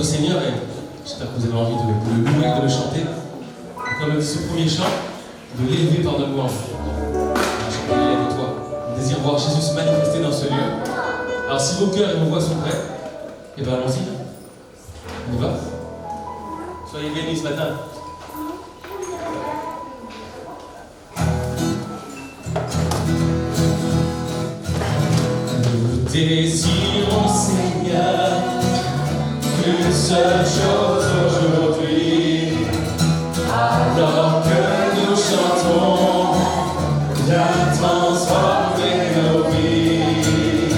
notre Seigneur et j'espère que vous avez envie de le louer, de le chanter. Et comme ce premier chant, de l'élever par notre louange. Lève-toi. On désire voir Jésus se manifester dans ce lieu. Alors si vos cœurs et vos voix sont prêts, et bien allons-y. On y va. Soyez bénis ce matin. Nous désirons, Seigneur, une seule chose aujourd'hui, alors que nous chantons, viens transformer nos vies.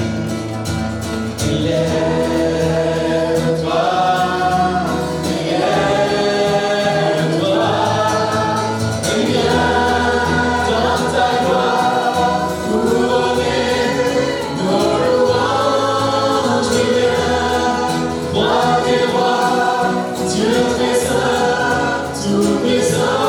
Lève-toi, lève-toi, et viens dans ta gloire couronner nos louanges. Viens, roi des rois, Dieu très saint, tout-puissant.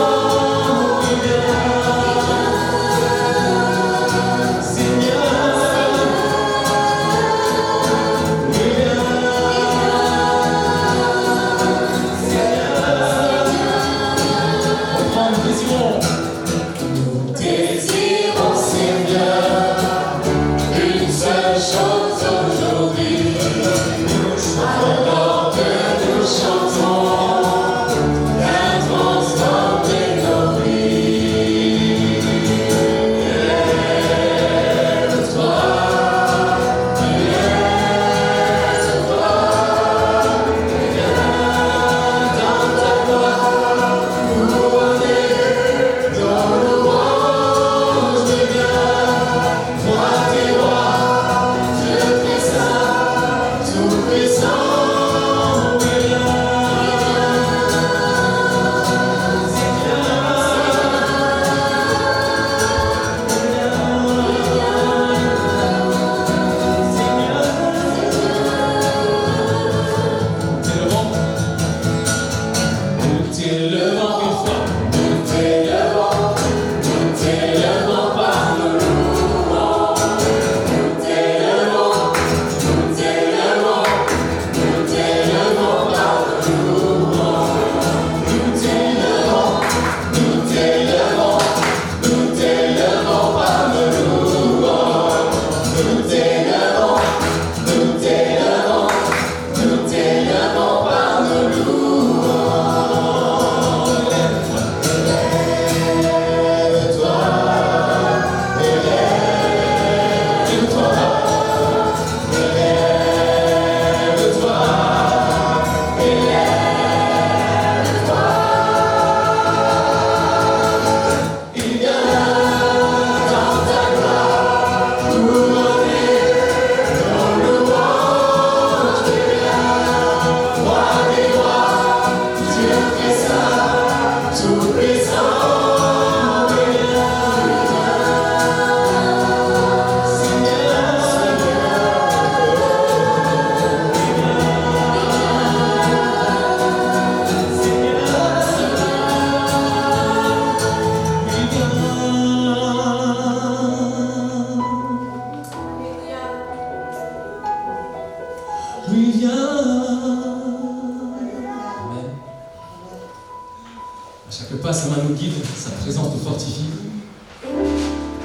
Chaque pas, sa main nous guide, sa présence nous fortifie.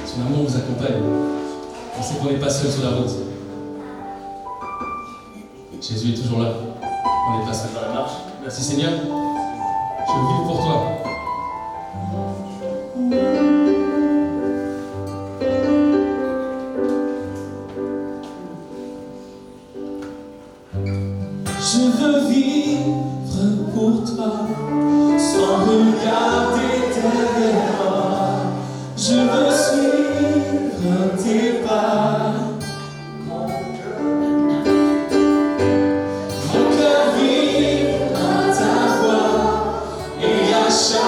Son amour nous accompagne. On sait qu'on n'est pas seul sur la route. Jésus est toujours là. On n'est pas seul dans la marche. Merci Seigneur. Je veux vivre pour toi. Je veux vivre pour toi, sans regarder derrière moi. Je veux suivre tes pas. Mon cœur vibre dans ta voix, et à chaque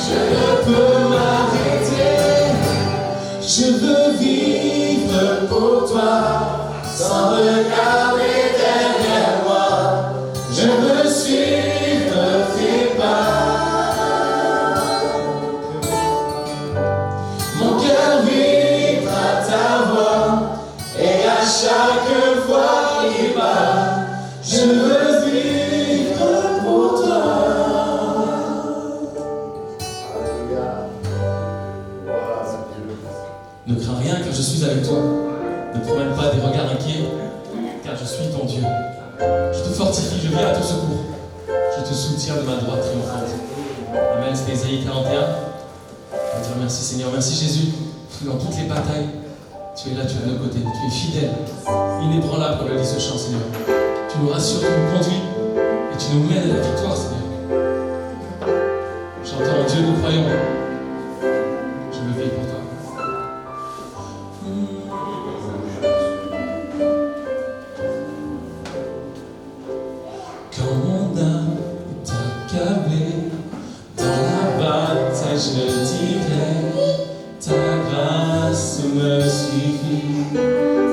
Je ne peux m'arrêter. Je veux vivre pour toi, sans regarder derrière moi. Je veux suivre tes pas. Mon cœur vibre à ta voix, et à chaque fois qu'il bat, je veux vivre pour toi. Ne crains rien car je suis avec toi. Ne promène pas des regards inquiets car je suis ton Dieu. Je te fortifie, je viens à ton secours. Je te soutiens de ma droite triomphante. Amen, c'est Ésaïe 41. On va dire merci Seigneur, merci Jésus. Parce que dans toutes les batailles, tu es là, tu es à nos côtés. Tu es fidèle, inébranlable, comme le dit ce chant Seigneur. Tu nous rassures, tu nous conduis et tu nous mènes à la victoire Seigneur. Chantons en Dieu, nous croyons. Je le vis pour toi. Quand mon âme est accablée, dans la bataille je dirai, ta grâce me suffit,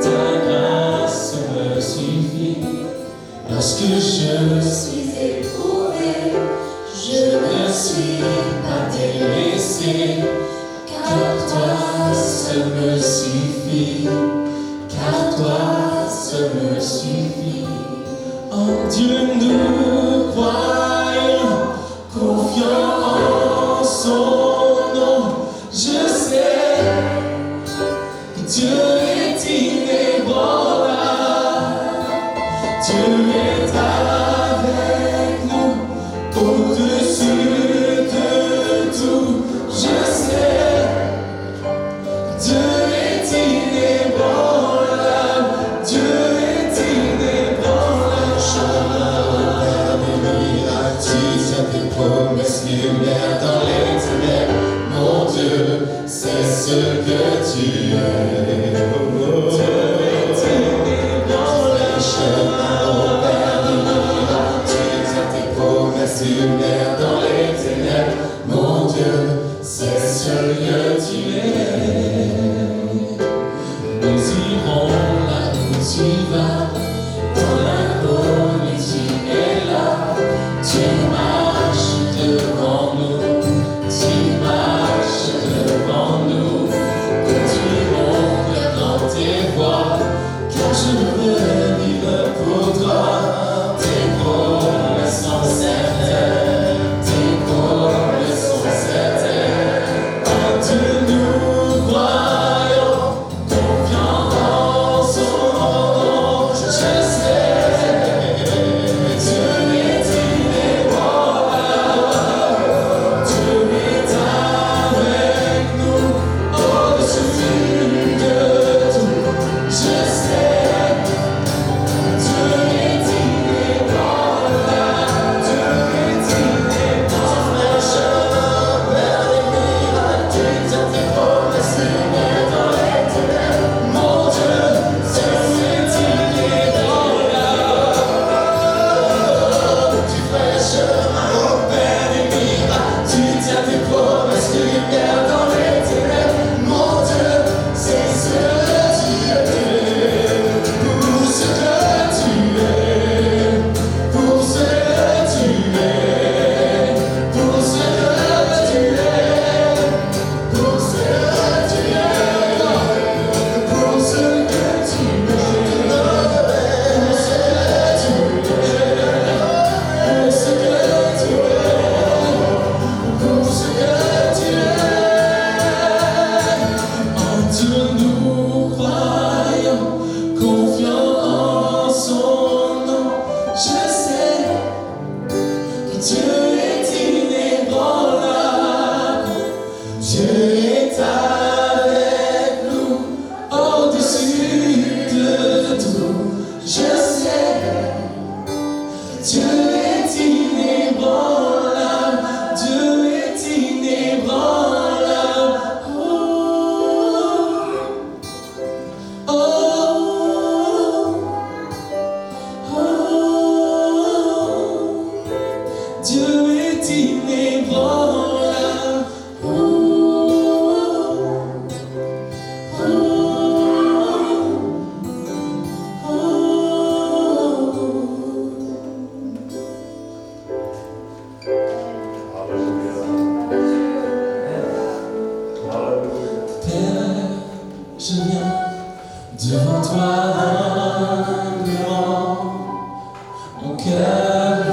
ta grâce me suffit. Lorsque je suis éprouvé, je ne suis pas délaissé, car toi seul me suffit, car toi seul me suffit. En Dieu nous croyons, confiants en son nom. Je sais que Dieu est inébranlable, Dieu est avec nous, au-dessus de tout. Je sais que Dieu est inébranlable, Dieu est inébranlable. Père des miracles, tu tiens tes promesses, lumière dans les ténèbres. Mon Dieu, c'est ce que tu es. Dieu est inébranlable. Les chemins au Père des miracles, tu tiens tes promesses, lumière dans les ténèbres. Mon Dieu, c'est ce que tu es. Nous irons là où tu vas, dans l'inconnu tu es là. Tu marches devant nous, tu marches devant nous. Tu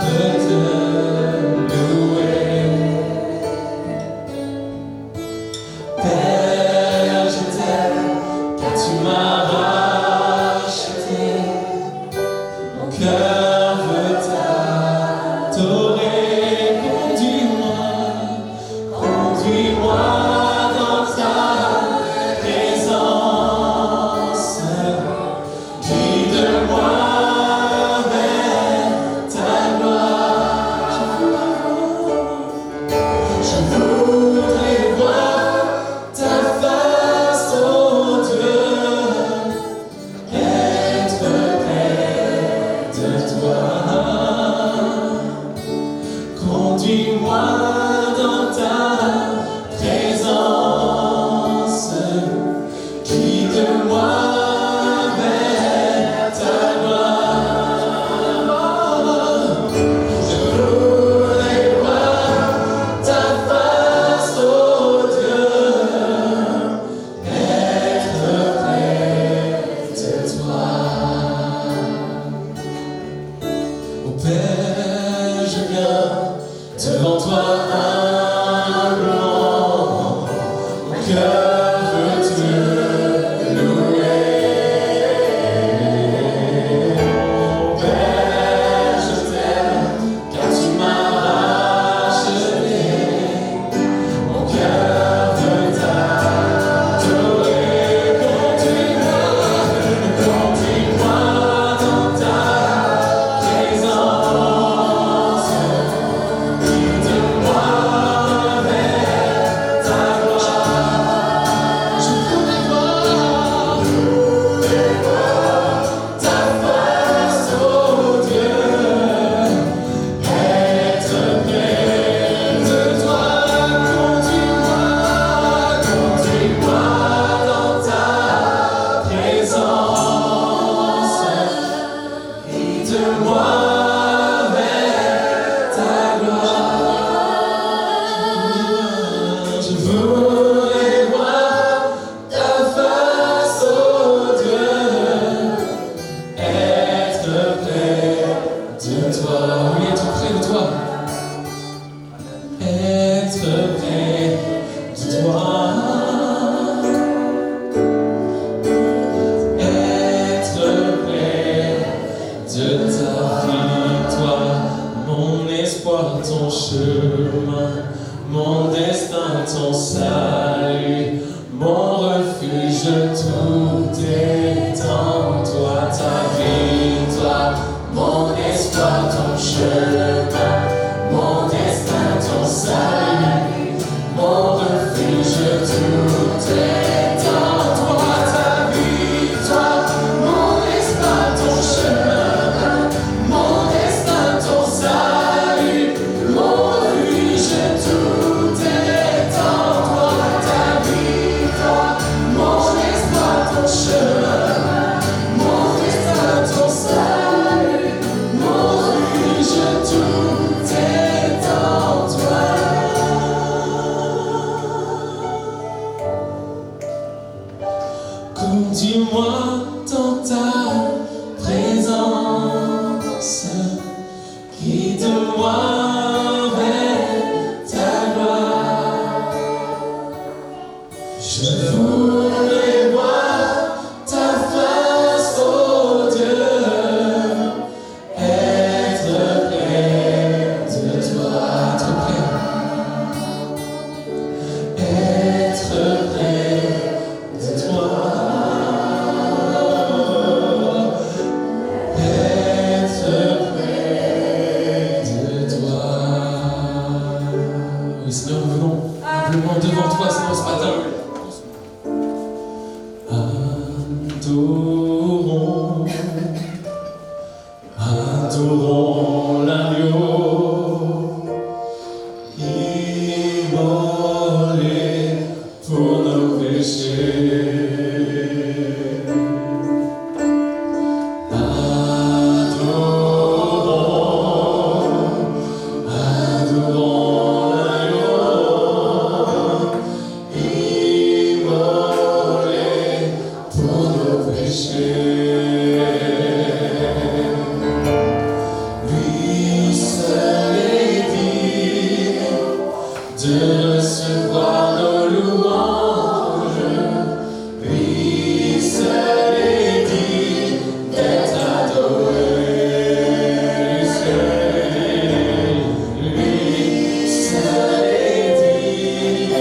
veut te louer. Père, je t'aime, car tu m'as racheté. Mon cœur veut t'adorer. Conduis-moi dans ta présence. Guide-moi vers ta gloire. Je voudrais voir ta face, oh Dieu, être près de toi. Conduis-moi dans ta présence, guide-moi vers ta gloire. Je voudrais voir ta face, oh Dieu, être près de toi. Ô Père, je viens devant toi humblement, mon cœur veut te louer. Père, je t'aime, car tu m'as racheté. Mon cœur veut t'adorer. Conduis-moi dans ta présence. Guide-moi vers ta gloire. Je voudrais voir ta face, oh Dieu, être près de toi. Conduis-moi dans ta présence. Guide-moi vers ta gloire. Je voudrais voir ta face, oh Dieu, être près de toi. Oui, être près de toi. Être près de toi. Être près de ta victoire. Mon espoir, ton chemin, mon destin, ton salut, mon refuge, tout est en toi. Ta victoire, mon espoir, ton chemin, mon destin, ton salut, mon refuge, tout est en toi. Ta victoire, mon espoir, ton chemin, mon destin, ton salut, mon refuge, tout est en toi. Ta victoire, mon espoir, ton chemin, mon destin, ton salut, mon refuge, tout est en toi. Conduis-moi dans ta présence, guide-moi vers ta gloire. Je voudrais voir ta face, oh Dieu, être près de toi. Être près de toi. Être près de toi. Oui, Seigneur, nous venons humblement devant toi, Seigneur, ce matin. Adorons, adorons l'agneau, immolé pour nos péchés. Adorons l'agneau, immolé pour nos péchés. Lui de recevoir nos louanges. Lui seul est digne d'être adoré. Lui seul est digne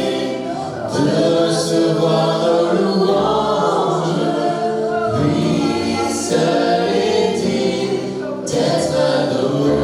de recevoir nos louanges. Lui seul est digne d'être adoré.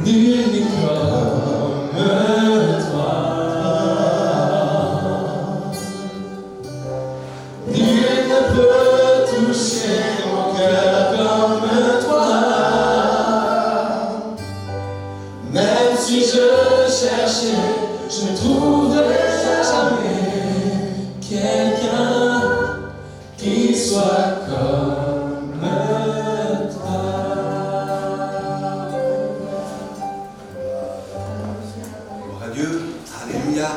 Nul n'est comme si je cherchais, je ne trouverais jamais quelqu'un qui soit comme toi. Gloire à Dieu, alléluia.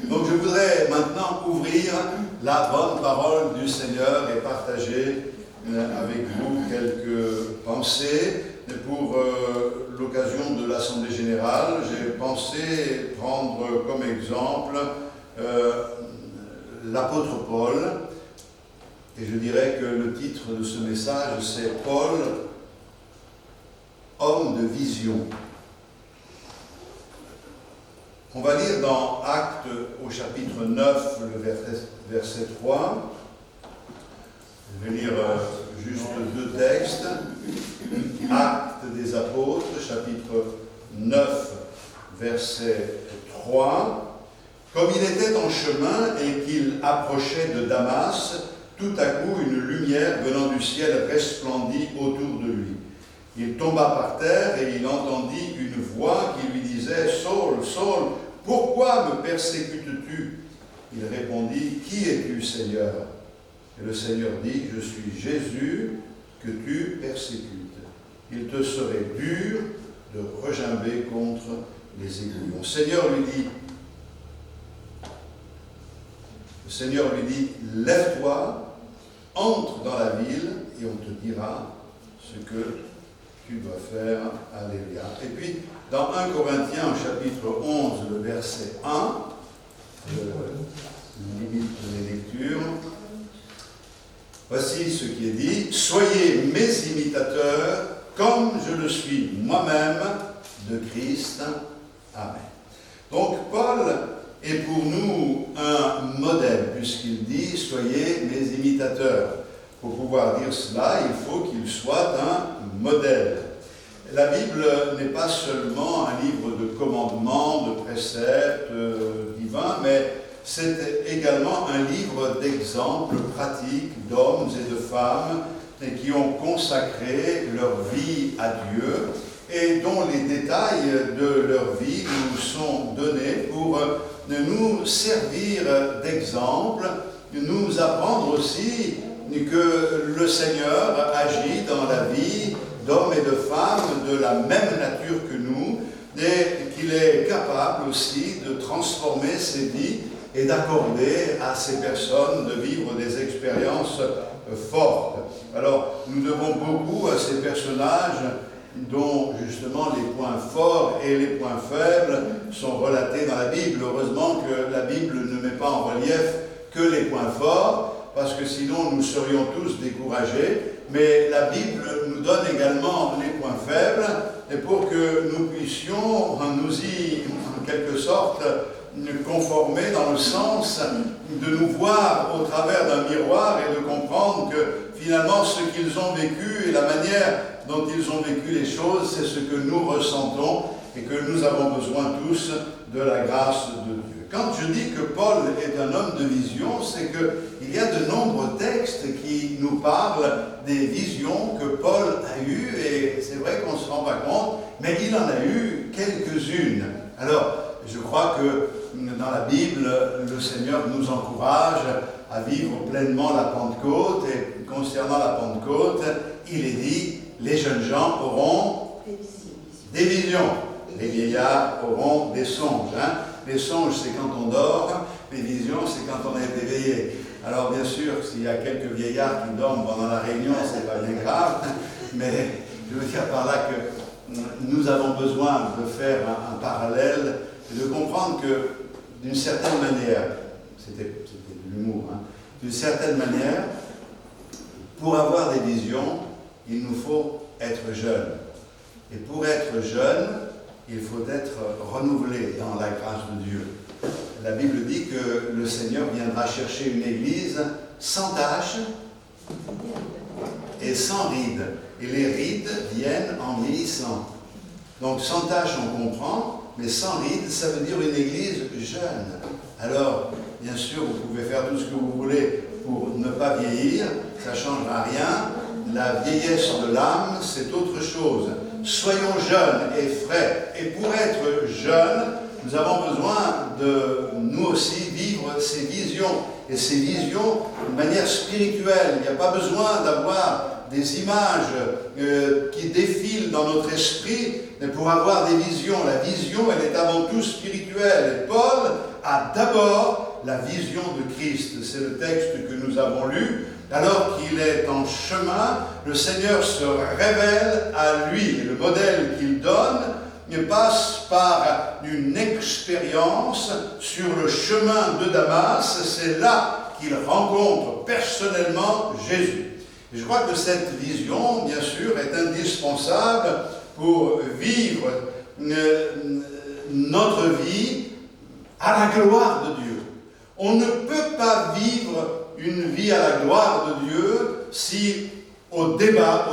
Donc je voudrais maintenant ouvrir la bonne parole du Seigneur et partager avec vous quelques pensées. Pour l'occasion de l'Assemblée Générale, j'ai pensé prendre comme exemple l'apôtre Paul. Et je dirais que le titre de ce message, c'est Paul, homme de vision. On va lire dans Actes au chapitre 9, le verset 3. Je vais lire juste deux textes. Actes des apôtres, chapitre 9, verset 3. Comme il était en chemin et qu'il approchait de Damas, tout à coup une lumière venant du ciel resplendit autour de lui. Il tomba par terre et il entendit une voix qui lui disait « Saul, Saul, pourquoi me persécutes-tu » Il répondit « Qui es-tu, Seigneur » Et le Seigneur dit « Je suis Jésus que tu persécutes. Il te serait dur de regimber contre les aiguillons. » Le Seigneur lui dit « Lève-toi, entre dans la ville et on te dira ce que tu dois faire. » Alléluia. Et puis, dans 1 Corinthiens, chapitre 11, le verset 1, je limite les lectures. Voici ce qui est dit. « Soyez mes imitateurs, comme je le suis moi-même de Christ. » Amen. Donc, Paul est pour nous un modèle, puisqu'il dit « Soyez mes imitateurs ». Pour pouvoir dire cela, il faut qu'il soit un modèle. La Bible n'est pas seulement un livre de commandements, de préceptes divins, mais c'est également un livre d'exemples pratiques d'hommes et de femmes qui ont consacré leur vie à Dieu et dont les détails de leur vie nous sont donnés pour nous servir d'exemple, nous apprendre aussi que le Seigneur agit dans la vie d'hommes et de femmes de la même nature que nous et qu'il est capable aussi de transformer ces vies et d'accorder à ces personnes de vivre des expériences fortes. Alors, nous devons beaucoup à ces personnages dont justement les points forts et les points faibles sont relatés dans la Bible. Heureusement que la Bible ne met pas en relief que les points forts, parce que sinon nous serions tous découragés, mais la Bible nous donne également les points faibles, et pour que nous puissions nous y, en quelque sorte, conformer dans le sens de nous voir au travers d'un miroir et de comprendre que finalement ce qu'ils ont vécu et la manière dont ils ont vécu les choses, c'est ce que nous ressentons et que nous avons besoin tous de la grâce de Dieu. Quand je dis que Paul est un homme de vision, c'est qu'il y a de nombreux textes qui nous parlent des visions que Paul a eues, et c'est vrai qu'on ne se rend pas compte, mais il en a eu quelques-unes. Alors, je crois que dans la Bible, le Seigneur nous encourage à vivre pleinement la Pentecôte, et concernant la Pentecôte, il est dit, les jeunes gens auront des visions, les vieillards auront des songes. Les songes, c'est quand on dort, les visions, c'est quand on est éveillé. Alors bien sûr, s'il y a quelques vieillards qui dorment pendant la réunion, c'est pas bien grave, mais je veux dire par là que nous avons besoin de faire un parallèle et de comprendre que d'une certaine manière, c'était de l'humour, d'une certaine manière, pour avoir des visions, il nous faut être jeune. Et pour être jeune, il faut être renouvelé dans la grâce de Dieu. La Bible dit que le Seigneur viendra chercher une église sans tache et sans rides. Et les rides viennent en vieillissant. Donc sans tache, on comprend, mais sans rides, ça veut dire une église jeune. Alors, bien sûr, vous pouvez faire tout ce que vous voulez pour ne pas vieillir, ça ne changera rien, la vieillesse de l'âme, c'est autre chose. Soyons jeunes et frais. Et pour être jeunes, nous avons besoin de, nous aussi, vivre ces visions. Et ces visions de manière spirituelle. Il n'y a pas besoin d'avoir des images qui défilent dans notre esprit, mais pour avoir des visions. La vision, elle est avant tout spirituelle. Et Paul a d'abord la vision de Christ. C'est le texte que nous avons lu. Alors qu'il est en chemin, le Seigneur se révèle à lui. Et le modèle qu'il donne passe par une expérience sur le chemin de Damas. C'est là qu'il rencontre personnellement Jésus. Et je crois que cette vision, bien sûr, est indispensable pour vivre notre vie à la gloire de Dieu. On ne peut pas vivre une vie à la gloire de Dieu si au départ,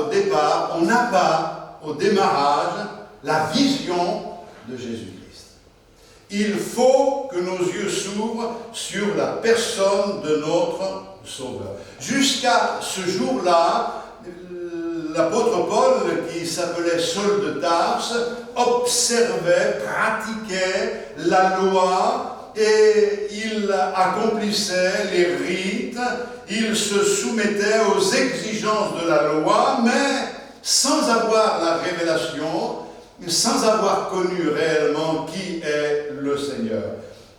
on n'a pas, au démarrage, la vision de Jésus-Christ. Il faut que nos yeux s'ouvrent sur la personne de notre Sauveur. Jusqu'à ce jour-là, l'apôtre Paul, qui s'appelait Saul de Tarse, observait, pratiquait la loi et il accomplissait les rites, il se soumettait aux exigences de la loi, mais sans avoir la révélation, sans avoir connu réellement qui est le Seigneur.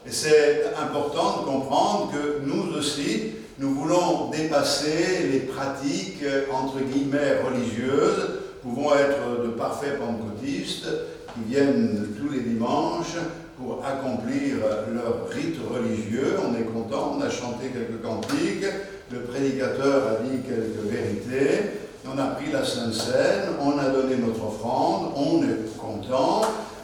Et c'est important de comprendre que nous aussi, nous voulons dépasser les pratiques, entre guillemets, religieuses, pouvons être de parfaits pentecôtistes qui viennent tous les dimanches pour accomplir leur rite religieux. On est content, on a chanté quelques cantiques, le prédicateur a dit quelques vérités, on a pris la Sainte Seine, on a donné notre offrande, on est content,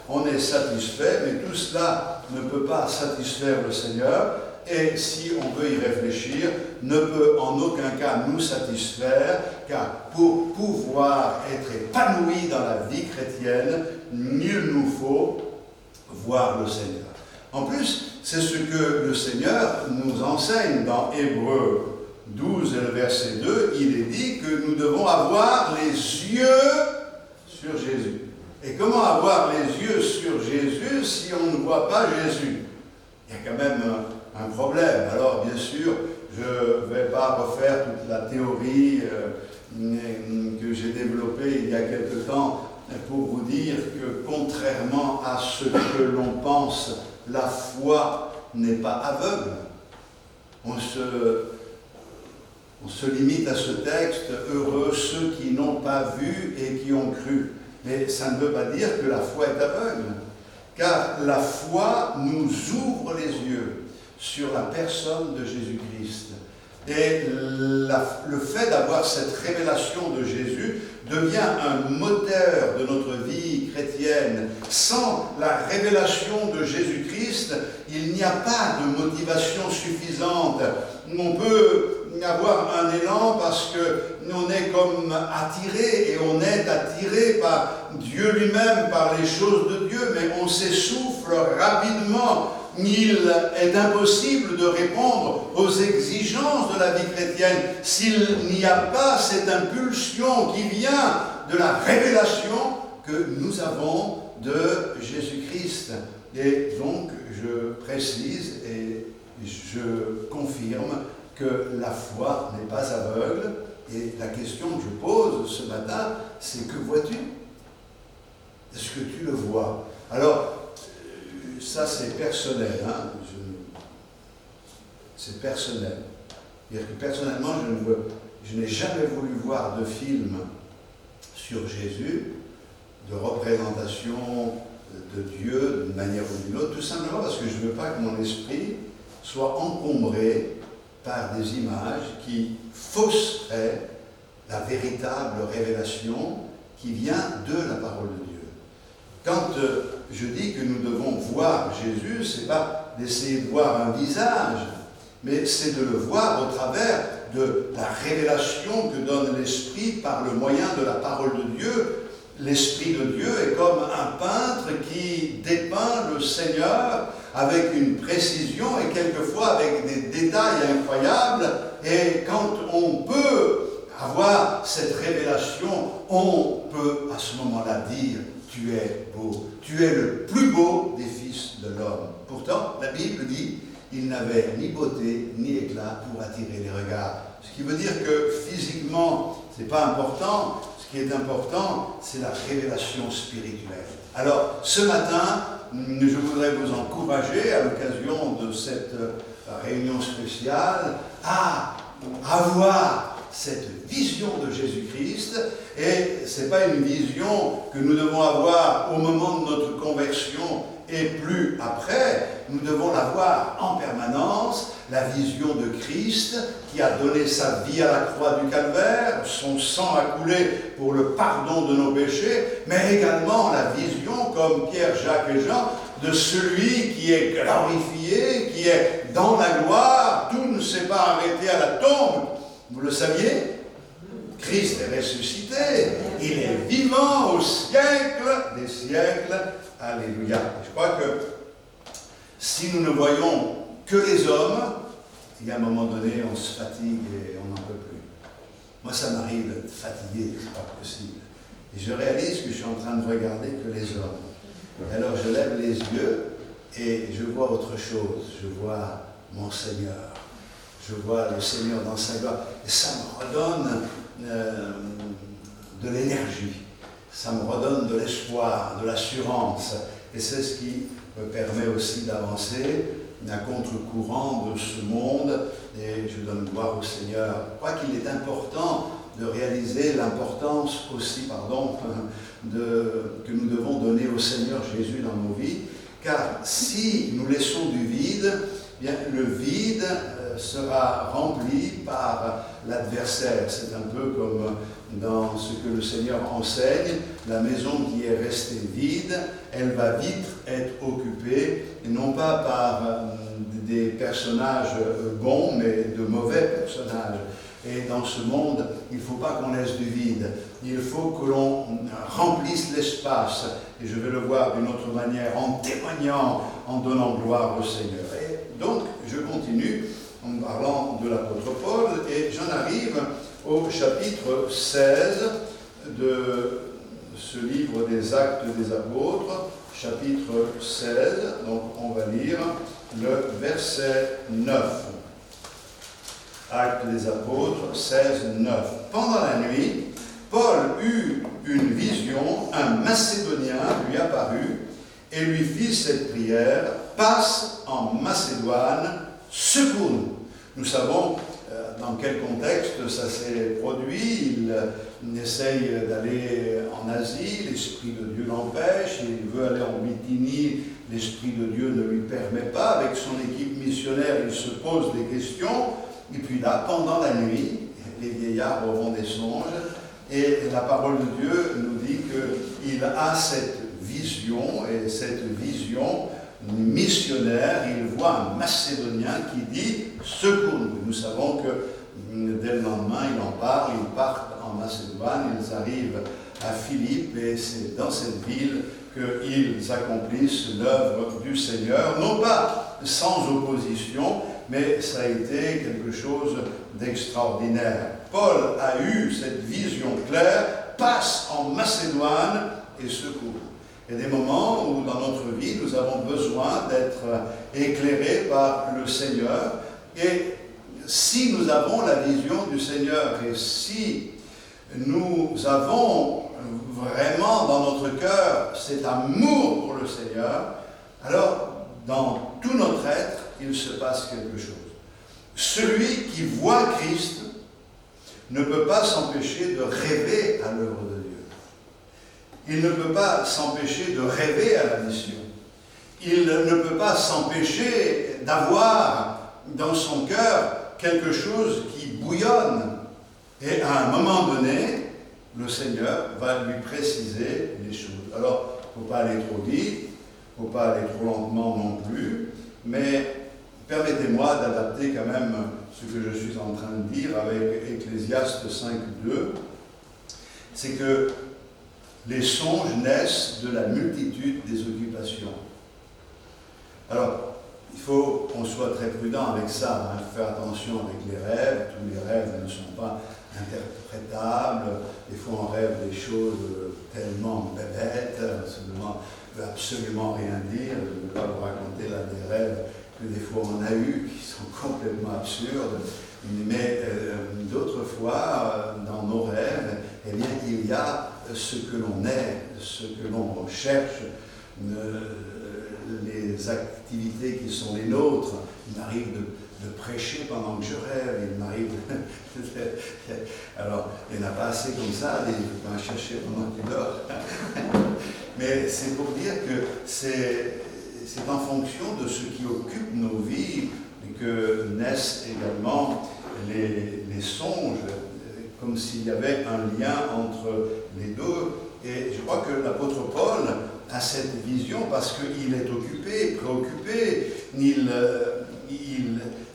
on est satisfait, mais tout cela ne peut pas satisfaire le Seigneur, et si on veut y réfléchir, ne peut en aucun cas nous satisfaire, car pour pouvoir être épanoui dans la vie chrétienne, nul nous faut voir le Seigneur. En plus, c'est ce que le Seigneur nous enseigne dans Hébreux 12 et le verset 2, il est dit que nous devons avoir les yeux sur Jésus. Et comment avoir les yeux sur Jésus si on ne voit pas Jésus? Il y a quand même un problème. Alors bien sûr, je ne vais pas refaire toute la théorie que j'ai développée il y a quelque temps pour vous dire que contrairement à ce que l'on pense, la foi n'est pas aveugle. On se limite à ce texte, heureux ceux qui n'ont pas vu et qui ont cru. Mais ça ne veut pas dire que la foi est aveugle, car la foi nous ouvre les yeux sur la personne de Jésus-Christ. Et le fait d'avoir cette révélation de Jésus devient un moteur de notre vie chrétienne. Sans la révélation de Jésus-Christ, il n'y a pas de motivation suffisante. On peut avoir un élan parce qu'on est comme attiré, et on est attiré par Dieu lui-même, par les choses de Dieu, mais on s'essouffle rapidement. Il est impossible de répondre aux exigences de la vie chrétienne s'il n'y a pas cette impulsion qui vient de la révélation que nous avons de Jésus-Christ. Et donc, je précise et je confirme que la foi n'est pas aveugle. Et la question que je pose ce matin, c'est que vois-tu? Est-ce que tu le vois? Alors, ça c'est personnel, hein? C'est personnel. C'est-à-dire que personnellement, je n'ai jamais voulu voir de film sur Jésus, de représentation de Dieu d'une manière ou d'une autre, tout simplement parce que je ne veux pas que mon esprit soit encombré par des images qui fausseraient la véritable révélation qui vient de la parole de Dieu. Quand je dis que nous devons voir Jésus, ce n'est pas d'essayer de voir un visage, mais c'est de le voir au travers de la révélation que donne l'Esprit par le moyen de la parole de Dieu. L'Esprit de Dieu est comme un peintre qui dépeint le Seigneur avec une précision et quelquefois avec des détails incroyables. Et quand on peut avoir cette révélation, on peut à ce moment-là dire, tu es beau, tu es le plus beau des fils de l'homme. Pourtant, la Bible dit, il n'avait ni beauté ni éclat pour attirer les regards. Ce qui veut dire que physiquement, ce n'est pas important. Ce qui est important, c'est la révélation spirituelle. Alors, ce matin, je voudrais vous encourager, à l'occasion de cette réunion spéciale, à avoir cette vision de Jésus-Christ. Et ce n'est pas une vision que nous devons avoir au moment de notre conversion et plus après. Nous devons l'avoir en permanence, la vision de Christ qui a donné sa vie à la croix du Calvaire, son sang a coulé pour le pardon de nos péchés, mais également la vision, comme Pierre, Jacques et Jean, de celui qui est glorifié, qui est dans la gloire. Tout ne s'est pas arrêté à la tombe. Vous le saviez? Christ est ressuscité. Il est vivant au siècle des siècles. Alléluia. Je crois que si nous ne voyons que les hommes, il y a un moment donné, on se fatigue et on n'en peut plus. Moi, ça m'arrive d'être fatigué, c'est pas possible. Et je réalise que je suis en train de regarder que les hommes. Alors je lève les yeux et je vois autre chose. Je vois mon Seigneur. Je vois le Seigneur dans sa gloire. Et ça me redonne de l'énergie. Ça me redonne de l'espoir, de l'assurance. Et c'est ce qui me permet aussi d'avancer à contre-courant de ce monde. Et je donne gloire au Seigneur. Je crois qu'il est important de réaliser l'importance aussi, que nous devons donner au Seigneur Jésus dans nos vies. Car si nous laissons du vide, bien, le vide sera rempli par l'adversaire. C'est un peu comme dans ce que le Seigneur enseigne. La maison qui est restée vide, elle va vite être occupée, et non pas par des personnages bons, mais de mauvais personnages. Et dans ce monde, il ne faut pas qu'on laisse du vide. Il faut que l'on remplisse l'espace. Et je vais le voir d'une autre manière, en témoignant, en donnant gloire au Seigneur. Et donc, je continue en parlant de l'apôtre Paul, et j'en arrive au chapitre 16 de ce livre des Actes des Apôtres, chapitre 16, donc on va lire le verset 9. Actes des Apôtres 16, 9. Pendant la nuit, Paul eut une vision, un Macédonien lui apparut et lui fit cette prière, « Passe en Macédoine, secours-nous ». Nous savons dans quel contexte ça s'est produit. Il essaye d'aller en Asie, l'Esprit de Dieu l'empêche, il veut aller en Bithynie, l'Esprit de Dieu ne lui permet pas. Avec son équipe missionnaire, il se pose des questions, et puis là, pendant la nuit, les vieillards auront des songes, et la parole de Dieu nous dit qu'il a cette vision, et cette vision missionnaire, il voit un Macédonien qui dit « Secours-nous ». Nous savons que dès le lendemain, il en parle, ils partent en Macédoine, ils arrivent à Philippe, et c'est dans cette ville qu'ils accomplissent l'œuvre du Seigneur, non pas sans opposition, mais ça a été quelque chose d'extraordinaire. Paul a eu cette vision claire, passe en Macédoine et secours. Il y a des moments où dans notre vie, nous avons besoin d'être éclairés par le Seigneur. Et si nous avons la vision du Seigneur et si nous avons vraiment dans notre cœur cet amour pour le Seigneur, alors dans tout notre être, il se passe quelque chose. Celui qui voit Christ ne peut pas s'empêcher de rêver à l'œuvre de Dieu. Il ne peut pas s'empêcher de rêver à la mission. Il ne peut pas s'empêcher d'avoir dans son cœur quelque chose qui bouillonne. Et à un moment donné, le Seigneur va lui préciser les choses. Alors, il ne faut pas aller trop vite, il ne faut pas aller trop lentement non plus, mais permettez-moi d'adapter quand même ce que je suis en train de dire avec Ecclésiaste 5.2. C'est que les songes naissent de la multitude des occupations. Alors, il faut qu'on soit très prudent avec ça, faire attention avec les rêves. Tous les rêves ne sont pas interprétables. Des fois, on rêve des choses tellement bébêtes, ne veut absolument rien dire. Je ne vais pas vous raconter là des rêves que des fois on a eus, qui sont complètement absurdes. Mais d'autres fois, dans nos rêves, eh bien, il y a ce que l'on est, ce que l'on recherche, les activités qui sont les nôtres. Il m'arrive de prêcher pendant que je rêve, il m'arrive alors, il n'y en a pas assez comme ça, il ne faut pas chercher pendant que tu dors. Mais c'est pour dire que c'est en fonction de ce qui occupe nos vies que naissent également les songes, comme s'il y avait un lien entre les deux. Et je crois que l'apôtre Paul a cette vision parce qu'il est occupé, préoccupé, il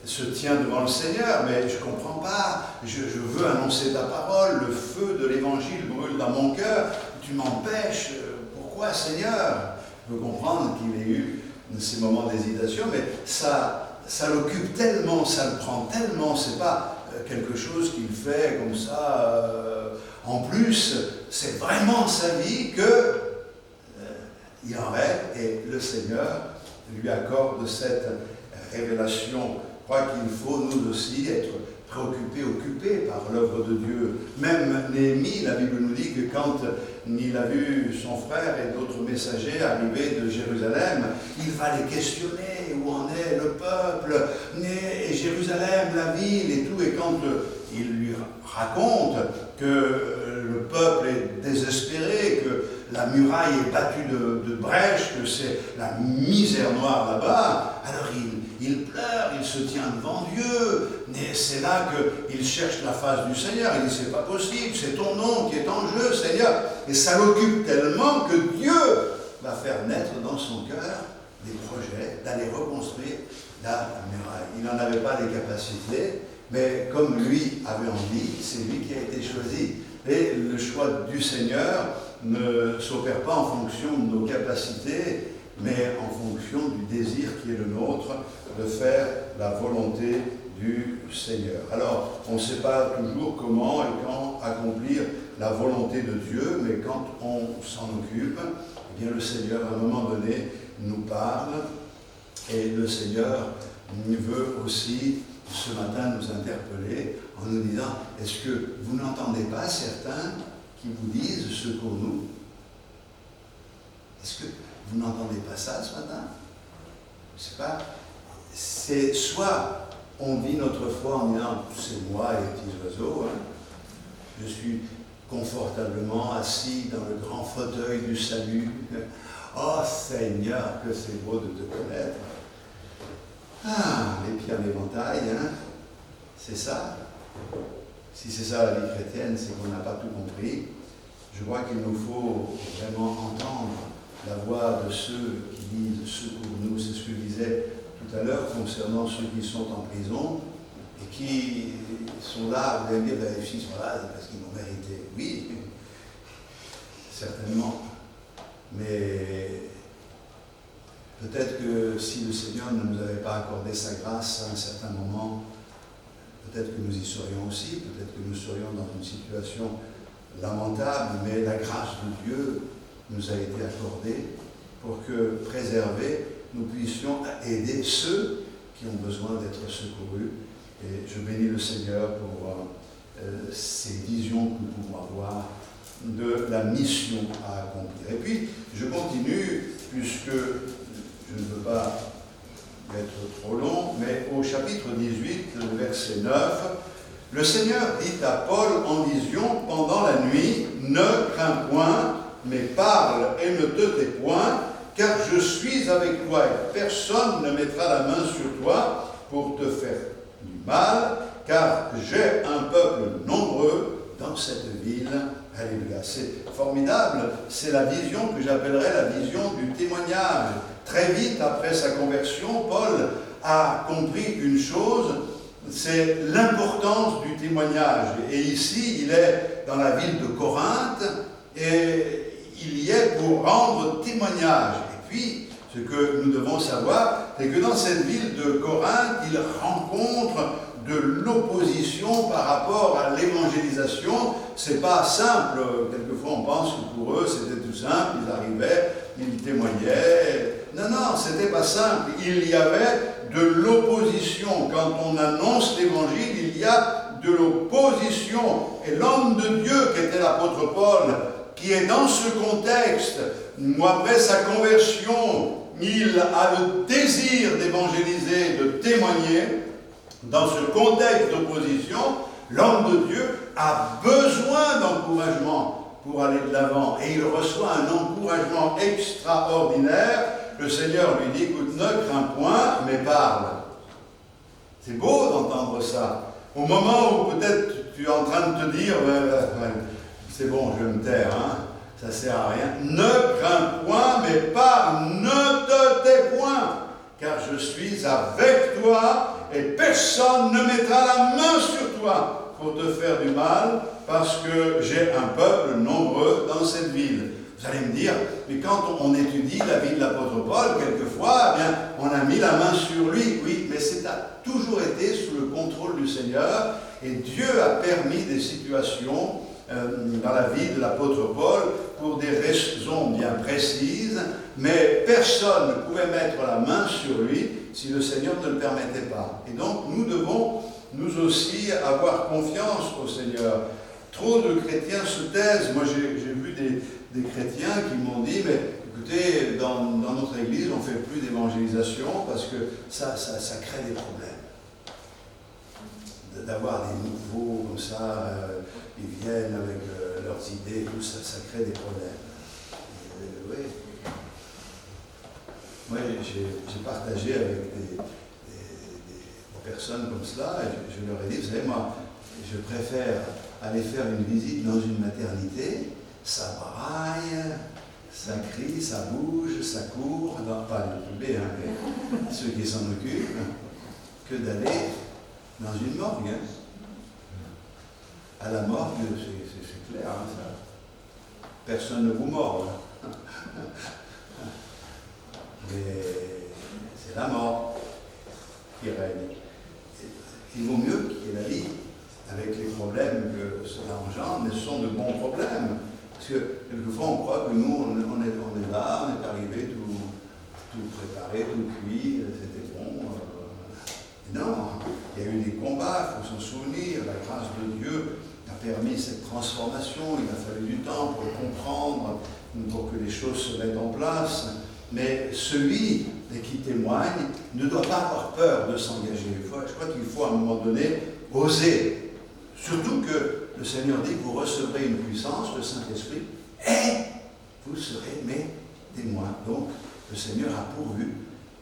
se tient devant le Seigneur, mais je ne comprends pas, je veux annoncer ta parole, le feu de l'évangile brûle dans mon cœur, tu m'empêches, pourquoi Seigneur? Je peux comprendre qu'il ait eu ces moments d'hésitation, mais ça l'occupe tellement, ça le prend tellement, c'est pas quelque chose qu'il fait comme ça. En plus, c'est vraiment sa vie que il en rêve et le Seigneur lui accorde cette révélation. Je crois qu'il faut nous aussi être préoccupés, occupés par l'œuvre de Dieu. Même Néhémie, la Bible nous dit que quand il a vu son frère et d'autres messagers arriver de Jérusalem, il va les questionner, où en est le peuple, et Jérusalem, la ville et tout, et quand il lui raconte que le peuple est désespéré, que la muraille est battue de brèches, que c'est la misère noire là-bas, alors il pleure, il se tient devant Dieu, et c'est là qu'il cherche la face du Seigneur. Il dit, c'est pas possible, c'est ton nom qui est en jeu, Seigneur. Et ça l'occupe tellement que Dieu va faire naître dans son cœur des projets d'aller reconstruire la muraille. Il n'en avait pas les capacités, mais comme lui avait envie, c'est lui qui a été choisi. Et le choix du Seigneur ne s'opère pas en fonction de nos capacités, mais en fonction du désir qui est le nôtre de faire la volonté du Seigneur. Alors, on ne sait pas toujours comment et quand accomplir la volonté de Dieu, mais quand on s'en occupe, eh bien le Seigneur, à un moment donné, nous parle, et le Seigneur veut aussi, ce matin, nous interpeller en nous disant, est-ce que vous n'entendez pas certains qui vous disent, secours-nous? Est-ce que vous n'entendez pas ça ce matin? Je ne sais pas. C'est soit on vit notre foi en disant c'est moi et les petits oiseaux, hein. Je suis confortablement assis dans le grand fauteuil du salut. Oh Seigneur, que c'est beau de te connaître. Ah, les pieds en éventail, hein. C'est ça. Si c'est ça la vie chrétienne, c'est qu'on n'a pas tout compris. Je crois qu'il nous faut vraiment entendre la voix de ceux qui disent secours-nous. C'est ce que je disais tout à l'heure concernant ceux qui sont en prison et qui sont là, vous allez me dire, s'ils sont là, c'est parce qu'ils l'ont mérité. Oui, certainement. Mais peut-être que si le Seigneur ne nous avait pas accordé sa grâce à un certain moment, peut-être que nous y serions aussi, peut-être que nous serions dans une situation lamentable, mais la grâce de Dieu nous a été accordée pour que, préservés, nous puissions aider ceux qui ont besoin d'être secourus. Et je bénis le Seigneur pour ces visions que nous pouvons avoir de la mission à accomplir. Et puis, je continue, puisque je ne veux pas être trop long, mais au chapitre 18, le verset 9, le Seigneur dit à Paul en vision pendant la nuit, « Ne crains point, mais parle et ne te tais point, car je suis avec toi et personne ne mettra la main sur toi pour te faire du mal, car j'ai un peuple nombreux dans cette ville. » Alléluia. C'est formidable, c'est la vision que j'appellerais la vision du témoignage. Très vite après sa conversion, Paul a compris une chose, c'est l'importance du témoignage. Et ici, il est dans la ville de Corinthe et il y est pour rendre témoignage. Et puis, ce que nous devons savoir, c'est que dans cette ville de Corinthe, il rencontre de l'opposition par rapport à l'évangélisation. C'est pas simple. Quelquefois, on pense que pour eux, c'était tout simple. Ils arrivaient, ils témoignaient. Non, c'était pas simple. Il y avait de l'opposition. Quand on annonce l'évangile, il y a de l'opposition. Et l'homme de Dieu, qui était l'apôtre Paul, qui est dans ce contexte, après sa conversion, il a le désir d'évangéliser, de témoigner. Dans ce contexte d'opposition, l'homme de Dieu a besoin d'encouragement pour aller de l'avant. Et il reçoit un encouragement extraordinaire. Le Seigneur lui dit, écoute, ne crains point, mais parle. C'est beau d'entendre ça. Au moment où peut-être tu es en train de te dire, c'est bon, je vais me taire, hein, ça ne sert à rien. Ne crains point, mais parle, ne te tais point, car je suis avec toi et personne ne mettra la main sur toi pour te faire du mal, parce que j'ai un peuple nombreux dans cette ville. Vous allez me dire, mais quand on étudie la vie de l'apôtre Paul, quelquefois, eh bien, on a mis la main sur lui, oui, mais ça a toujours été sous le contrôle du Seigneur, et Dieu a permis des situations dans la vie de l'apôtre Paul pour des raisons bien précises, mais personne ne pouvait mettre la main sur lui si le Seigneur ne le permettait pas. Et donc, nous devons, nous aussi, avoir confiance au Seigneur. Trop de chrétiens se taisent. Moi, j'ai vu des chrétiens qui m'ont dit, mais écoutez, dans notre église, on ne fait plus d'évangélisation parce que ça crée des problèmes. D'avoir des nouveaux comme ça, ils viennent avec leurs idées, tout ça, ça crée des problèmes. Oui. Moi, j'ai partagé avec des personnes comme cela, et je leur ai dit, vous savez, moi, je préfère aller faire une visite dans une maternité, ça braille, ça crie, ça bouge, ça court, non, pas les bébés, hein, mais ceux qui s'en occupent, que d'aller dans une morgue. Hein. À la morgue, c'est clair, hein, ça. Personne ne vous mord. Hein. Mais c'est la mort qui règne. Il vaut mieux qu'il y ait la vie avec les problèmes que cela engendre, mais ce sont de bons problèmes. Parce que quelquefois on croit que nous, on est là, on est arrivé tout préparé, tout cuit, c'était bon. Non, il y a eu des combats, il faut s'en souvenir. La grâce de Dieu a permis cette transformation, il a fallu du temps pour le comprendre, pour que les choses se mettent en place. Mais celui qui témoigne ne doit pas avoir peur de s'engager. Je crois qu'il faut à un moment donné oser. Surtout que le Seigneur dit que vous recevrez une puissance, le Saint-Esprit, et vous serez mes témoins. Donc le Seigneur a pourvu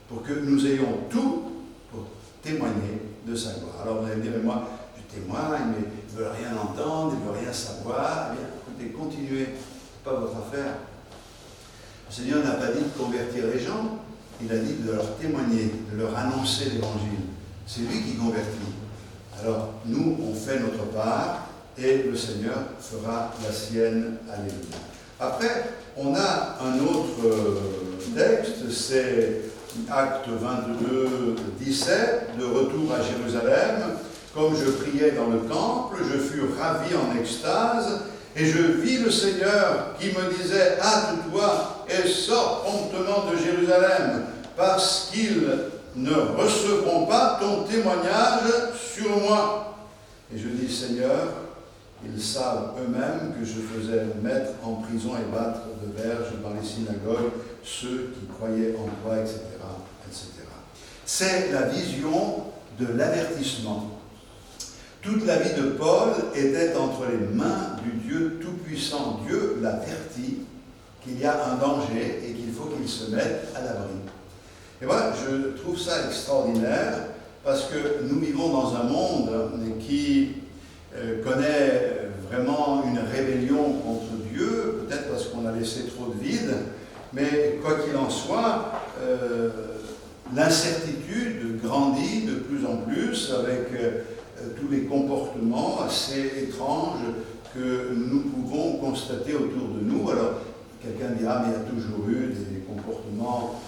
pour que nous ayons tout pour témoigner de sa gloire. Alors vous allez me dire, mais moi je témoigne, mais ils ne veulent rien entendre, ils ne veulent rien savoir. Eh bien, écoutez, continuez, ce n'est pas votre affaire. Le Seigneur n'a pas dit de convertir les gens, il a dit de leur témoigner, de leur annoncer l'évangile. C'est lui qui convertit. Alors, nous, on fait notre part et le Seigneur fera la sienne. Alléluia. Après, on a un autre texte, c'est Acte 22, 17, de retour à Jérusalem. Comme je priais dans le temple, je fus ravi en extase, et je vis le Seigneur qui me disait, hâte-toi et sors promptement de Jérusalem, parce qu'ils ne recevront pas ton témoignage sur moi. Et je dis, Seigneur, ils savent eux-mêmes que je faisais mettre en prison et battre de verges dans les synagogues ceux qui croyaient en toi, etc., etc. C'est la vision de l'avertissement. Toute la vie de Paul était entre les mains du Dieu Tout-Puissant. Dieu l'avertit qu'il y a un danger et qu'il faut qu'il se mette à l'abri. Et voilà, je trouve ça extraordinaire parce que nous vivons dans un monde qui connaît vraiment une rébellion contre Dieu, peut-être parce qu'on a laissé trop de vide, mais quoi qu'il en soit, l'incertitude grandit de plus en plus avec tous les comportements assez étranges que nous pouvons constater autour de nous. Alors, quelqu'un dira, mais il y a toujours eu des comportements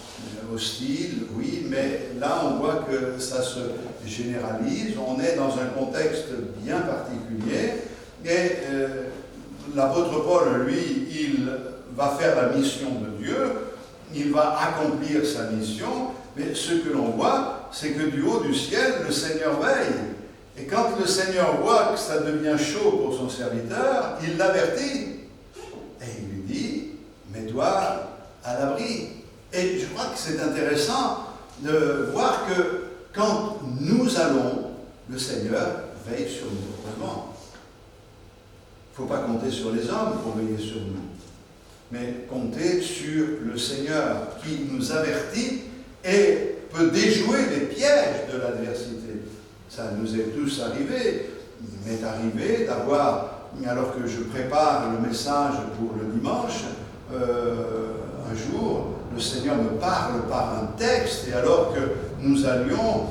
hostile, oui, mais là on voit que ça se généralise, on est dans un contexte bien particulier, et l'apôtre Paul, lui, il va faire la mission de Dieu, il va accomplir sa mission, mais ce que l'on voit, c'est que du haut du ciel, le Seigneur veille. Et quand le Seigneur voit que ça devient chaud pour son serviteur, il l'avertit. Et il lui dit, mets-toi à l'abri. Et je crois que c'est intéressant de voir que quand nous allons, le Seigneur veille sur nous. Vraiment. Il ne faut pas compter sur les hommes pour veiller sur nous, mais compter sur le Seigneur qui nous avertit et peut déjouer les pièges de l'adversité. Ça nous est tous arrivé. Il m'est arrivé d'avoir, alors que je prépare le message pour le dimanche, un jour, le Seigneur me parle par un texte, et alors que nous allions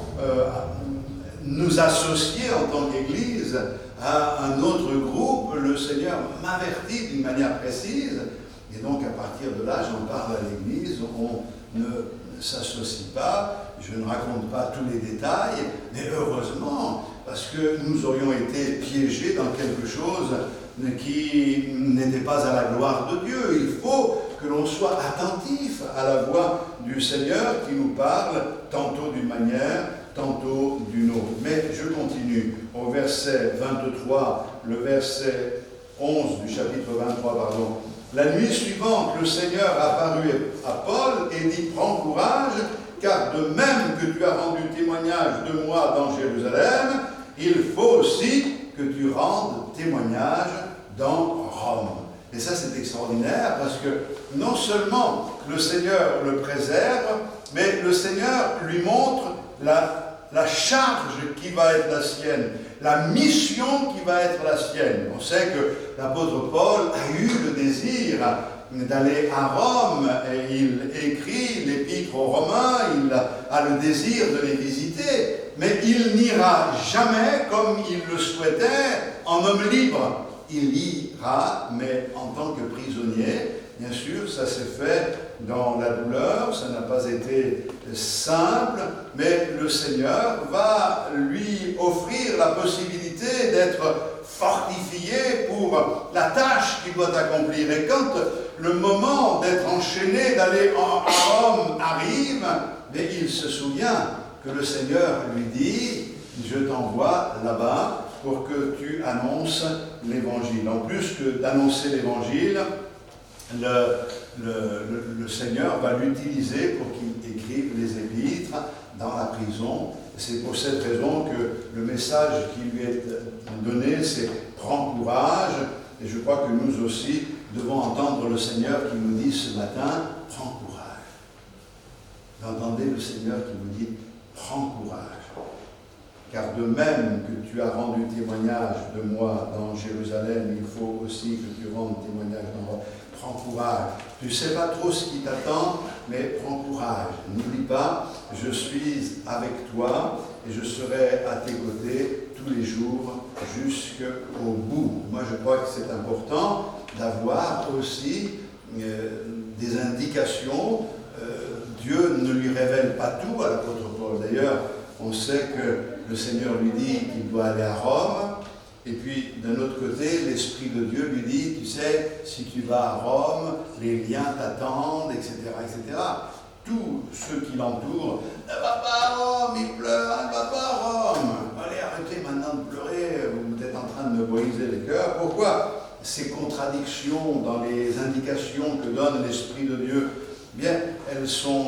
nous associer en tant qu'Église à un autre groupe, le Seigneur m'avertit d'une manière précise, et donc à partir de là, j'en parle à l'Église, on ne s'associe pas, je ne raconte pas tous les détails, mais heureusement, parce que nous aurions été piégés dans quelque chose qui n'était pas à la gloire de Dieu. Il faut que l'on soit attentif à la voix du Seigneur qui nous parle, tantôt d'une manière, tantôt d'une autre. Mais je continue au verset 23, le verset 11 du chapitre 23, pardon. La nuit suivante, le Seigneur apparut à Paul et dit, prends courage, car de même que tu as rendu témoignage de moi dans Jérusalem, il faut aussi que tu rendes témoignage dans Rome. Et ça, c'est extraordinaire parce que non seulement le Seigneur le préserve, mais le Seigneur lui montre la charge qui va être la sienne, la mission qui va être la sienne. On sait que l'apôtre Paul a eu le désir d'aller à Rome, et il écrit l'épître aux Romains, il a le désir de les visiter, mais il n'ira jamais comme il le souhaitait en homme libre. Il ira, mais en tant que prisonnier. Bien sûr, ça s'est fait dans la douleur, ça n'a pas été simple, mais le Seigneur va lui offrir la possibilité d'être fortifié pour la tâche qu'il doit accomplir. Et quand le moment d'être enchaîné, d'aller à Rome arrive, mais il se souvient que le Seigneur lui dit, je t'envoie là-bas pour que tu annonces l'Évangile. En plus que d'annoncer l'Évangile, le Seigneur va l'utiliser pour qu'il écrive les épîtres dans la prison. C'est pour cette raison que le message qui lui est donné, c'est « Prends courage ». Et je crois que nous aussi devons entendre le Seigneur qui nous dit ce matin « Prends courage ». Entendez le Seigneur qui vous dit « Prends courage ». Car de même que tu as rendu témoignage de moi dans Jérusalem, il faut aussi que tu rendes témoignage dans Rome. Prends courage. Tu ne sais pas trop ce qui t'attend, mais prends courage. N'oublie pas, je suis avec toi et je serai à tes côtés tous les jours jusqu'au bout. Moi, je crois que c'est important d'avoir aussi des indications. Dieu ne lui révèle pas tout à l'apôtre Paul. D'ailleurs, on sait que le Seigneur lui dit qu'il doit aller à Rome, et puis d'un autre côté, l'Esprit de Dieu lui dit, tu sais, si tu vas à Rome, les liens t'attendent, etc., etc. Tous ceux qui l'entourent, ne va pas à Rome, il pleure, ne va pas à Rome. Allez, arrêtez maintenant de pleurer, vous êtes en train de me briser les cœurs. Pourquoi ces contradictions dans les indications que donne l'Esprit de Dieu? Bien, elles sont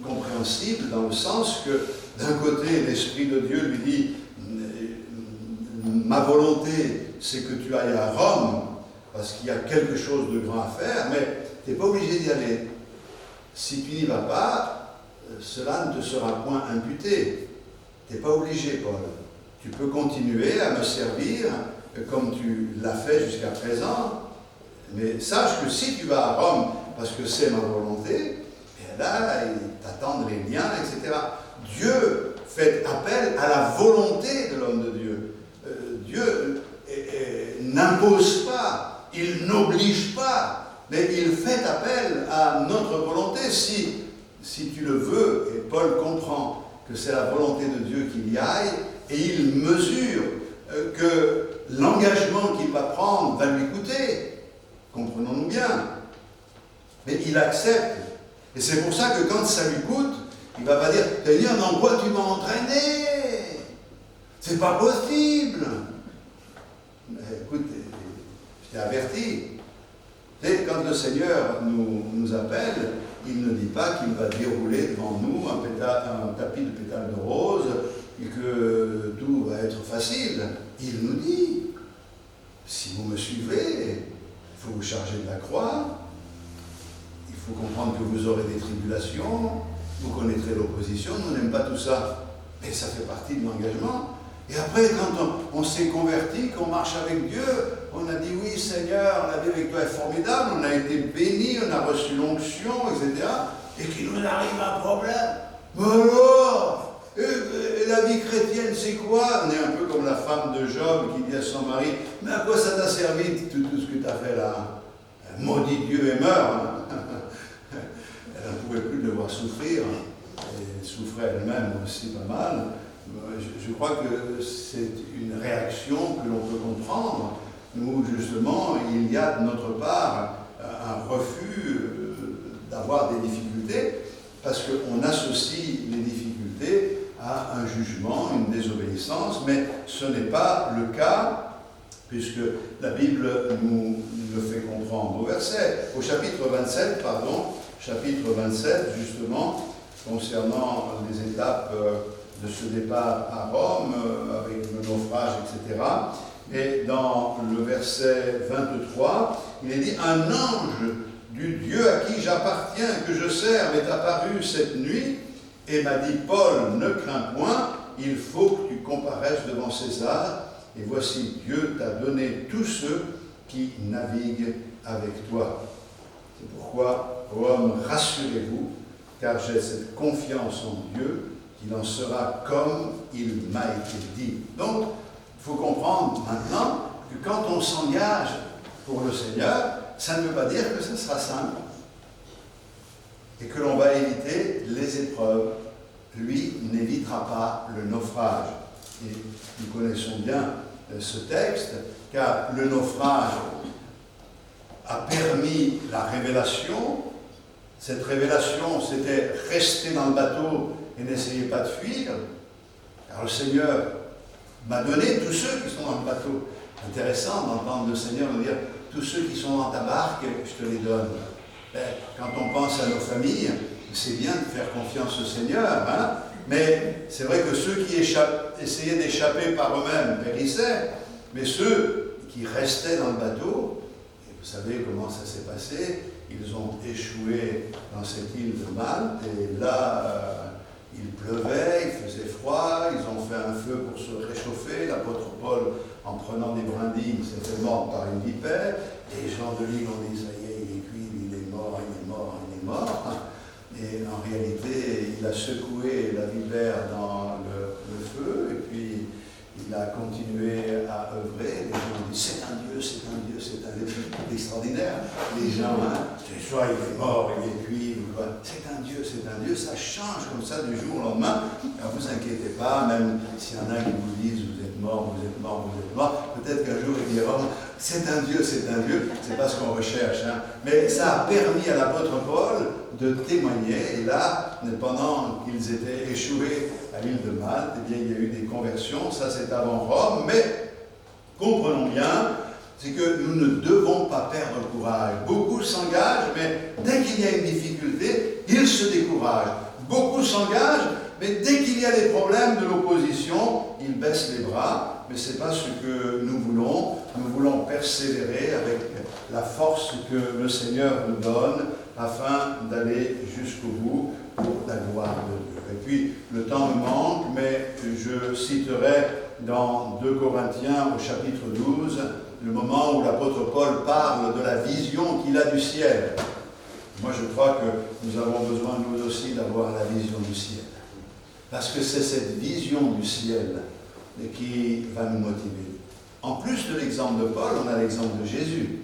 compréhensibles dans le sens que d'un côté, l'Esprit de Dieu lui dit « Ma volonté, c'est que tu ailles à Rome, parce qu'il y a quelque chose de grand à faire, mais tu n'es pas obligé d'y aller. Si tu n'y vas pas, cela ne te sera point imputé. Tu n'es pas obligé, Paul. Tu peux continuer à me servir comme tu l'as fait jusqu'à présent, mais sache que si tu vas à Rome, parce que c'est ma volonté, et là, ils t'attendent les liens, etc. Dieu fait appel à la volonté de l'homme de Dieu. Dieu n'impose pas, il n'oblige pas, mais il fait appel à notre volonté. Si si tu le veux, et Paul comprend que c'est la volonté de Dieu qu'il y aille, et il mesure que l'engagement qu'il va prendre va lui coûter, comprenons-nous bien, mais il accepte. Et c'est pour ça que quand ça lui coûte, il ne va pas dire « Seigneur, dans quoi tu m'as entraîné? C'est pas possible !» Mais écoute, je t'ai averti. Tu sais, quand le Seigneur nous appelle, il ne dit pas qu'il va dérouler devant nous un tapis de pétales de rose et que tout va être facile. Il nous dit, si vous me suivez, il faut vous charger de la croix, il faut comprendre que vous aurez des tribulations, vous connaîtrez l'opposition, nous n'aimons pas tout ça, mais ça fait partie de l'engagement. Et après, quand on s'est converti, qu'on marche avec Dieu, on a dit oui Seigneur, la vie avec toi est formidable, on a été bénis, on a reçu l'onction, etc. Et qu'il nous arrive un problème. Mais alors, et la vie chrétienne c'est quoi? On est un peu comme la femme de Job qui dit à son mari, mais à quoi ça t'a servi tout ce que tu as fait là? Maudit Dieu et meurt. Elle ne pouvait plus le voir souffrir, elle souffrait elle-même aussi pas mal. Je crois que c'est une réaction que l'on peut comprendre, où justement il y a de notre part un refus d'avoir des difficultés, parce qu'on associe les difficultés à un jugement, une désobéissance, mais ce n'est pas le cas, puisque la Bible nous le fait comprendre au chapitre 27, chapitre 27 justement, concernant les étapes de ce départ à Rome, avec le naufrage, etc. Et dans le verset 23, il est dit « Un ange du Dieu à qui j'appartiens, que je serve, est apparu cette nuit et m'a dit « Paul, ne crains point, il faut que tu comparaisses devant César, et voici Dieu t'a donné tous ceux qui naviguent avec toi. C'est pourquoi, hommes, rassurez-vous, car j'ai cette confiance en Dieu, qu'il en sera comme il m'a été dit. » Donc, il faut comprendre maintenant que quand on s'engage pour le Seigneur, ça ne veut pas dire que ce sera simple et que l'on va éviter les épreuves. Lui n'évitera pas le naufrage. Et nous connaissons bien ce texte, car le naufrage a permis la révélation. Cette révélation, c'était rester dans le bateau et n'essayez pas de fuir, car le Seigneur m'a donné tous ceux qui sont dans le bateau. Intéressant d'entendre le Seigneur nous dire, tous ceux qui sont dans ta barque, je te les donne. Quand on pense à nos familles, c'est bien de faire confiance au Seigneur, hein? Mais c'est vrai que ceux qui essayaient d'échapper par eux-mêmes périssaient, mais ceux qui restaient dans le bateau, et vous savez comment ça s'est passé, ils ont échoué dans cette île de Malte, et là, il pleuvait, il faisait froid, ils ont fait un feu pour se réchauffer. L'apôtre Paul, en prenant des brindilles, s'était mort par une vipère. Et les gens de l'île ont dit, ça y est, il est cuit, il est mort, il est mort, il est mort. Et en réalité, il a secoué la vipère dans le feu, et puis il a continué à œuvrer. Les gens ont dit, c'est un Dieu, c'est un Dieu, c'est un Dieu. C'est extraordinaire. Les gens, soit il est mort, il est cuit, c'est un Dieu, ça change comme ça du jour au lendemain. Alors vous inquiétez pas, même s'il y en a qui vous disent, vous êtes mort, vous êtes mort, vous êtes mort, peut-être qu'un jour ils diront, c'est un Dieu, c'est pas ce qu'on recherche. Hein. Mais ça a permis à l'apôtre Paul de témoigner, et là, pendant qu'ils étaient échoués à l'île de Malte, eh bien, il y a eu des conversions, ça c'est avant Rome, mais comprenons bien, c'est que nous ne devons pas perdre courage. Beaucoup s'engagent, mais dès qu'il y a une difficulté, ils se découragent. Beaucoup s'engagent, mais dès qu'il y a des problèmes de l'opposition, ils baissent les bras. Mais ce n'est pas ce que nous voulons. Nous voulons persévérer avec la force que le Seigneur nous donne afin d'aller jusqu'au bout pour la gloire de Dieu. Et puis, le temps me manque, mais je citerai dans 2 Corinthiens au chapitre 12, le moment où l'apôtre Paul parle de la vision qu'il a du ciel. Moi, je crois que nous avons besoin, nous aussi, d'avoir la vision du ciel. Parce que c'est cette vision du ciel qui va nous motiver. En plus de l'exemple de Paul, on a l'exemple de Jésus.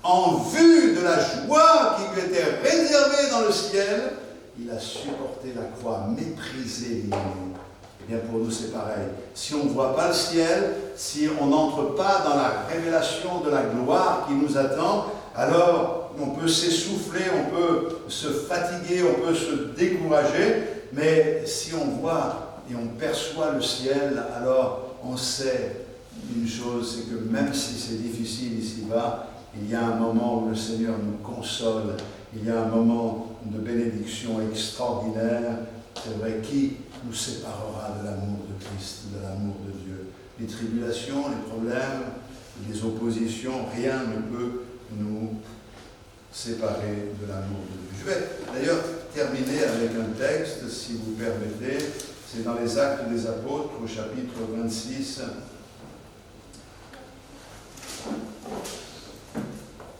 En vue de la joie qui lui était réservée dans le ciel, il a supporté la croix, méprisé l'ennemi. Eh bien, pour nous, c'est pareil. Si on ne voit pas le ciel, si on n'entre pas dans la révélation de la gloire qui nous attend, alors on peut s'essouffler, on peut se fatiguer, on peut se décourager, mais si on voit et on perçoit le ciel, alors on sait une chose, c'est que même si c'est difficile ici-bas, il y a un moment où le Seigneur nous console, il y a un moment de bénédiction extraordinaire. C'est vrai, qui nous séparera de l'amour de Christ, de l'amour de Dieu? Les tribulations, les problèmes, les oppositions, rien ne peut nous séparer de l'amour de Dieu. Je vais d'ailleurs terminer avec un texte, si vous permettez. C'est dans les Actes des Apôtres, au chapitre 26.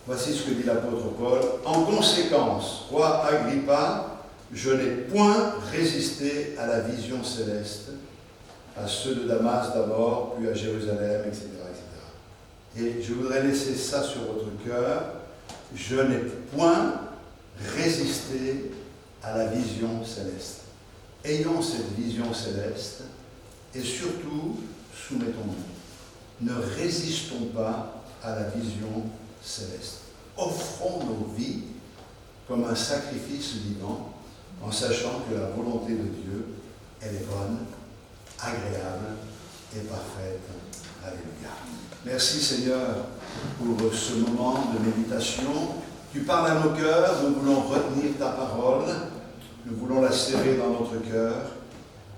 Voici ce que dit l'apôtre Paul. En conséquence, roi Agrippa, je n'ai point résisté à la vision céleste, à ceux de Damas d'abord, puis à Jérusalem, etc., etc. Et je voudrais laisser ça sur votre cœur. Je n'ai point résisté à la vision céleste. Ayons cette vision céleste et surtout, soumettons-nous. Ne résistons pas à la vision céleste. Offrons nos vies comme un sacrifice vivant, en sachant que la volonté de Dieu, elle est bonne, agréable et parfaite. Alléluia. Merci Seigneur pour ce moment de méditation. Tu parles à nos cœurs, nous voulons retenir ta parole, nous voulons la serrer dans notre cœur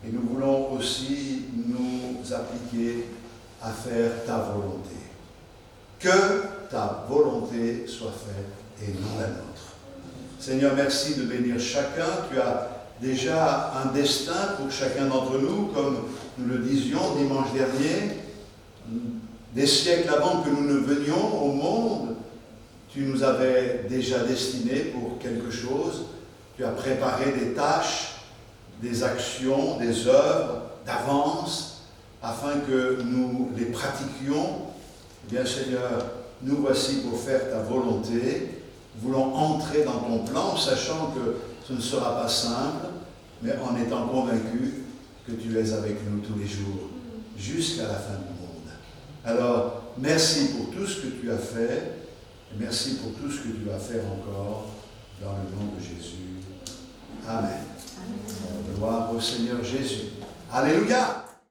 et nous voulons aussi nous appliquer à faire ta volonté. Que ta volonté soit faite et non la nôtre. Seigneur, merci de bénir chacun. Tu as déjà un destin pour chacun d'entre nous, comme nous le disions dimanche dernier. Des siècles avant que nous ne venions au monde, tu nous avais déjà destinés pour quelque chose. Tu as préparé des tâches, des actions, des œuvres d'avance, afin que nous les pratiquions. Eh bien, Seigneur, nous voici pour faire ta volonté. Nous voulons entrer dans ton plan, sachant que ce ne sera pas simple, mais en étant convaincus que tu es avec nous tous les jours, jusqu'à la fin du monde. Alors, merci pour tout ce que tu as fait, et merci pour tout ce que tu vas faire encore, dans le nom de Jésus. Amen. Gloire au Seigneur Jésus. Alléluia.